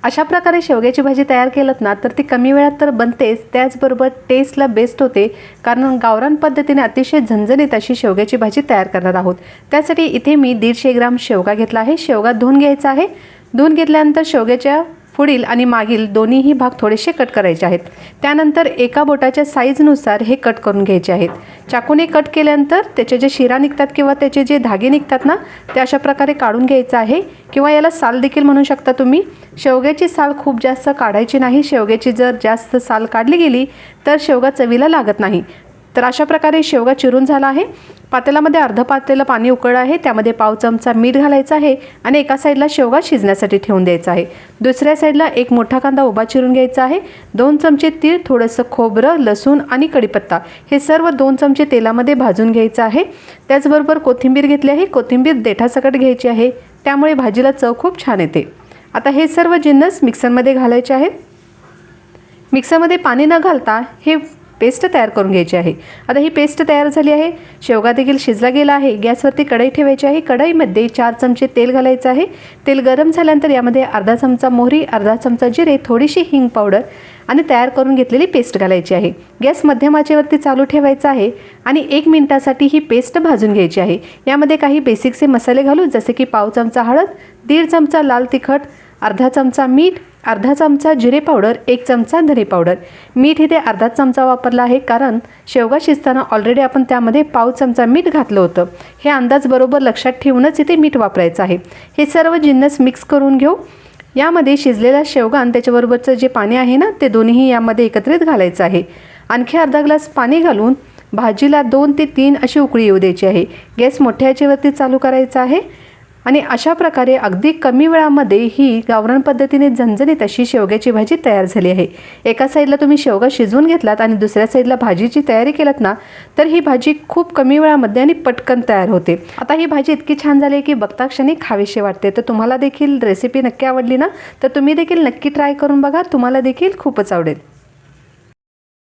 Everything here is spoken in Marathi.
अशा प्रकारे शेवग्याची भाजी तयार केलत ना तर ती कमी वेळात तर बनतेच, त्याचबरोबर टेस्टला बेस्ट होते. कारण गावरान पद्धतीने अतिशय झणझणीत अशी शेवग्याची भाजी तयार करणार आहोत. त्यासाठी इथे मी 150 ग्राम शेवगा घेतला आहे. शेवगा धुवून घ्यायचा आहे. धुवून घेतल्यानंतर शेवग्याच्या पुढील आणि मागील दोन्हीही भाग थोडेसे कट करायचे आहेत. त्यानंतर एका बोटाच्या साईजनुसार हे कट करून घ्यायचे आहेत. चाकूने कट केल्यानंतर त्याचे जे शिरा निघतात किंवा त्याचे जे धागे निघतात ना ते अशा प्रकारे काढून घ्यायचं आहे, किंवा याला साल देखील म्हणू शकता तुम्ही. शेवग्याची साल खूप जास्त काढायची नाही. शेवग्याची जर जास्त साल काढली गेली तर शेवगा चवीला लागत नाही. तर अशा प्रकारे शेवगा चिरून झाला आहे. पातेल्यामध्ये अर्ध पातेलं पाणी उकळलं आहे. त्यामध्ये पाव चमचा मीठ घालायचं आहे आणि एका साईडला शेवगा शिजण्यासाठी ठेवून द्यायचा आहे. दुसऱ्या साईडला एक मोठा कांदा उभा चिरून घ्यायचा आहे. 2 चमचे तीळ, थोडंसं खोबरं, लसूण आणि कढीपत्ता हे सर्व 2 चमचे तेलामध्ये भाजून घ्यायचं आहे. त्याचबरोबर कोथिंबीर घेतली आहे. कोथिंबीर देठासकट घ्यायची आहे, त्यामुळे भाजीला चव खूप छान येते. आता हे सर्व जिन्नस मिक्सरमध्ये घालायचे आहेत. मिक्सरमध्ये पाणी न घालता हे पेस्ट तयार करून घ्यायची आहे. आता ही पेस्ट तयार झाली आहे. शेवगा देखील शिजला गेला आहे. गॅसवरती कढई ठेवायची आहे. कढईमध्ये 4 चमचे तेल घालायचं आहे. तेल गरम झाल्यानंतर यामध्ये अर्धा चमचा मोहरी, अर्धा चमचा जिरे, थोडीशी हिंग पावडर आणि तयार करून घेतलेली पेस्ट घालायची आहे. गॅस मध्यम आचेवरती चालू ठेवायचा आहे आणि 1 मिनिटासाठी ही पेस्ट भाजून घ्यायची आहे. यामध्ये काही बेसिकचे मसाले घालू, जसे की पाव चमचा हळद, 1.5 चमचा लाल तिखट, अर्धा चमचा मीठ, अर्धा चमचा जिरे पावडर, 1 चमचा धने पावडर. मीठ इथे अर्धा चमचा वापरला आहे, कारण शेवगा शिजताना ऑलरेडी आपण त्यामध्ये पाव चमचा मीठ घातलं होतं. हे अंदाज बरोबर लक्षात ठेवूनच इथे मीठ वापरायचं आहे. हे सर्व जिन्नस मिक्स करून घेऊ. यामध्ये शिजलेला शेवगा आणि त्याच्याबरोबरचं जे पाणी आहे ना ते दोन्हीही यामध्ये एकत्रित घालायचं आहे. आणखी अर्धा ग्लास पाणी घालून भाजीला 2 ते 3 अशी उकळी येऊ द्यायची आहे. गॅस मोठ्या आचेवरती चालू करायचा आहे आणि अशा प्रकारे अगदी कमी वेळामध्ये ही गावरान पद्धतीने झणझणीत अशी शेवग्याची भाजी तयार झाली आहे. एका साईडला तुम्ही शेवगा शिजवून घेतलात आणि दुसऱ्या साईडला भाजीची तयारी केलात ना तर ही भाजी खूप कमी वेळामध्ये आणि पटकन तयार होते. आता ही भाजी इतकी छान झाली आहे की बघता क्षणी खावीशी वाटते. तर तुम्हाला देखील रेसिपी नक्की आवडली ना तर तुम्ही देखील नक्की ट्राय करून बघा. तुम्हाला देखील खूपच आवडेल.